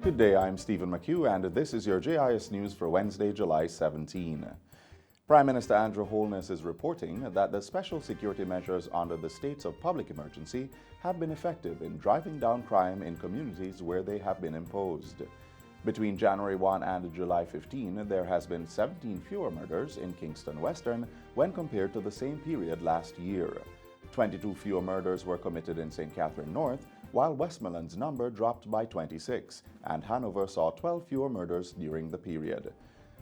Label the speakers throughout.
Speaker 1: Good day, I'm Stephen McHugh, and this is your JIS News for Wednesday, July 17. Prime Minister Andrew Holness is reporting that the special security measures under the states of public emergency have been effective in driving down crime in communities where they have been imposed. Between January 1 and July 15, there has been 17 fewer murders in Kingston Western when compared to the same period last year. 22 fewer murders were committed in St. Catherine North, while Westmoreland's number dropped by 26, and Hanover saw 12 fewer murders during the period.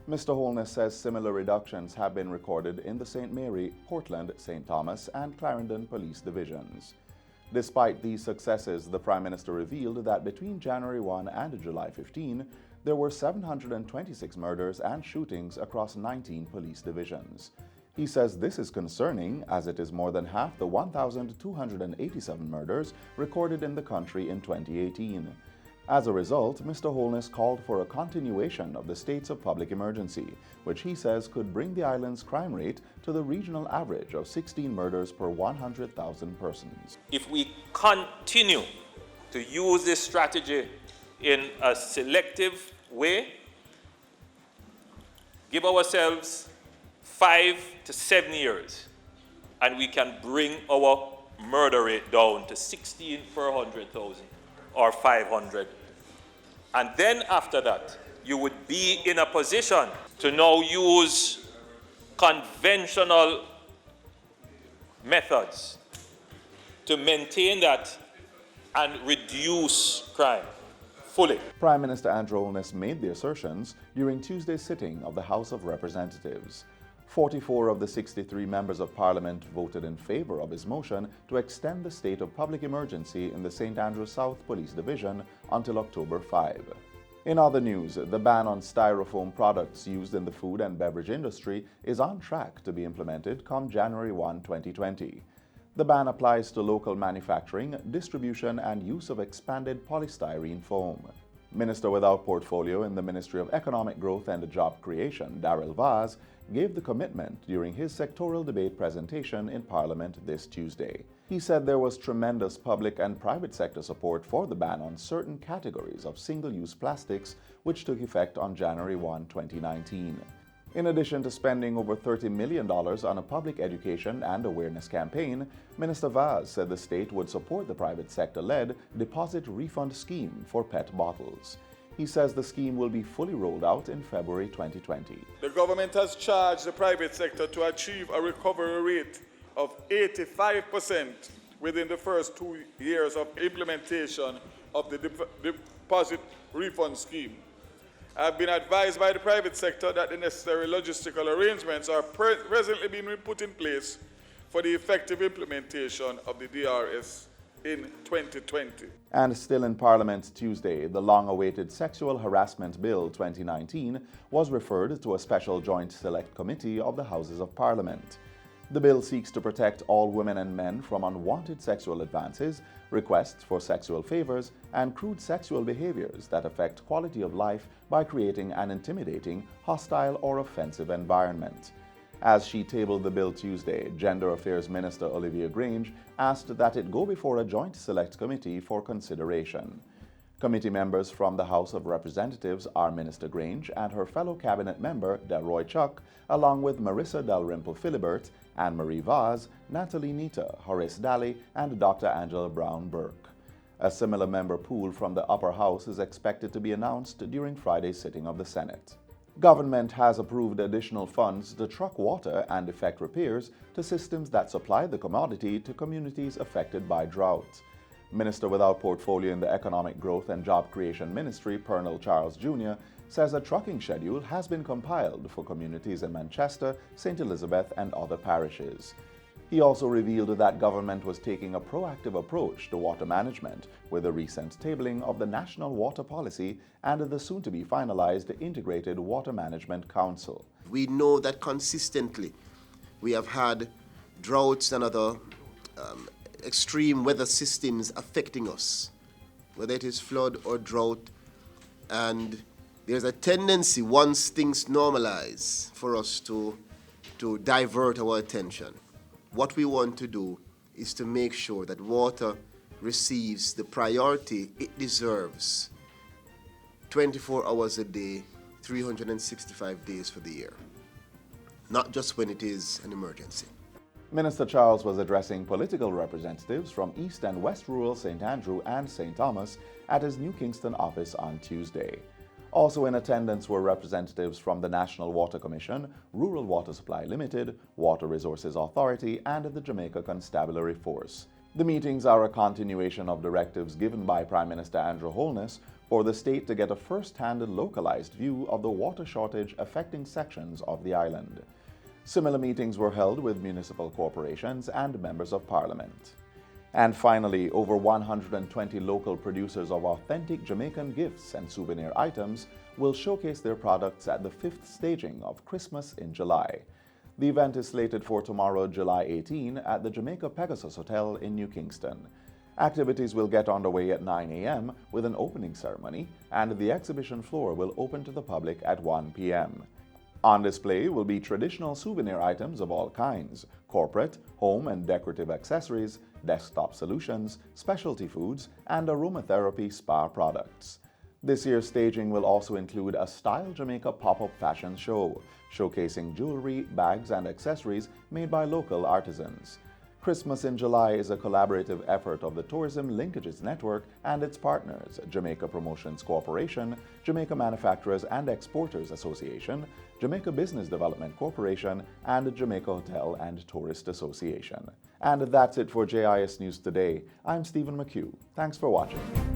Speaker 1: Mr. Holness says similar reductions have been recorded in the St. Mary, Portland, St. Thomas, and Clarendon police divisions. Despite these successes, the Prime Minister revealed that between January 1 and July 15, there were 726 murders and shootings across 19 police divisions. He says this is concerning, as it is more than half the 1,287 murders recorded in the country in 2018. As a result, Mr. Holness called for a continuation of the states of public emergency, which he says could bring the island's crime rate to the regional average of 16 murders per 100,000 persons.
Speaker 2: If we continue to use this strategy in a selective way, give ourselves 5 to 7 years, and we can bring our murder rate down to 16 per 100,000 or 500. And then after that, you would be in a position to now use conventional methods to maintain that and reduce crime fully.
Speaker 1: Prime Minister Andrew Holness made the assertions during Tuesday's sitting of the House of Representatives. 44 of the 63 members of Parliament voted in favor of his motion to extend the state of public emergency in the St. Andrews South Police Division until October 5. In other news, the ban on styrofoam products used in the food and beverage industry is on track to be implemented come January 1, 2020. The ban applies to local manufacturing, distribution, and use of expanded polystyrene foam. Minister without portfolio in the Ministry of Economic Growth and Job Creation, Darrell Vaz, gave the commitment during his sectoral debate presentation in Parliament this Tuesday. He said there was tremendous public and private sector support for the ban on certain categories of single-use plastics, which took effect on January 1, 2019. In addition to spending over $30 million on a public education and awareness campaign, Minister Vaz said the state would support the private sector-led deposit refund scheme for PET bottles. He says the scheme will be fully rolled out in February 2020.
Speaker 3: The government has charged the private sector to achieve a recovery rate of 85% within the first 2 years of implementation of the deposit refund scheme. I have been advised by the private sector that the necessary logistical arrangements are presently being put in place for the effective implementation of the DRS in 2020.
Speaker 1: And still in Parliament Tuesday, the long-awaited Sexual Harassment Bill 2019 was referred to a special joint select committee of the Houses of Parliament. The bill seeks to protect all women and men from unwanted sexual advances, requests for sexual favors, and crude sexual behaviors that affect quality of life by creating an intimidating, hostile, or offensive environment. As she tabled the bill Tuesday, Gender Affairs Minister Olivia Grange asked that it go before a joint select committee for consideration. Committee members from the House of Representatives are Minister Grange and her fellow cabinet member Delroy Chuck, along with Marissa Dalrymple Philibert, Anne-Marie Vaz, Natalie Nita, Horace Daly, and Dr. Angela Brown Burke. A similar member pool from the upper house is expected to be announced during Friday's sitting of the Senate. Government has approved additional funds to truck water and effect repairs to systems that supply the commodity to communities affected by drought. Minister without portfolio in the Economic Growth and Job Creation Ministry, Pernell Charles Jr., says a trucking schedule has been compiled for communities in Manchester, St. Elizabeth, and other parishes. He also revealed that government was taking a proactive approach to water management with the recent tabling of the National Water Policy and the soon-to-be finalized Integrated Water Management Council.
Speaker 4: We know that consistently we have had droughts and other extreme weather systems affecting us, whether it is flood or drought, and there's a tendency once things normalize for us to divert our attention. What we want to do is to make sure that water receives the priority it deserves 24 hours a day, 365 days for the year, not just when it is an emergency.
Speaker 1: Minister Charles was addressing political representatives from East and West Rural St. Andrew and St. Thomas at his New Kingston office on Tuesday. Also in attendance were representatives from the National Water Commission, Rural Water Supply Limited, Water Resources Authority, and the Jamaica Constabulary Force. The meetings are a continuation of directives given by Prime Minister Andrew Holness for the state to get a first-hand and localized view of the water shortage affecting sections of the island. Similar meetings were held with municipal corporations and members of parliament. And finally, over 120 local producers of authentic Jamaican gifts and souvenir items will showcase their products at the 5th staging of Christmas in July. The event is slated for tomorrow, July 18, at the Jamaica Pegasus Hotel in New Kingston. Activities will get underway at 9 a.m. with an opening ceremony, and the exhibition floor will open to the public at 1 p.m. On display will be traditional souvenir items of all kinds, corporate, home and decorative accessories, desktop solutions, specialty foods, and aromatherapy spa products. This year's staging will also include a Style Jamaica pop-up fashion show, showcasing jewelry, bags, and accessories made by local artisans. Christmas in July is a collaborative effort of the Tourism Linkages Network and its partners, Jamaica Promotions Corporation, Jamaica Manufacturers and Exporters Association, Jamaica Business Development Corporation, and Jamaica Hotel and Tourist Association. And that's it for JIS News Today. I'm Stephen McHugh. Thanks for watching.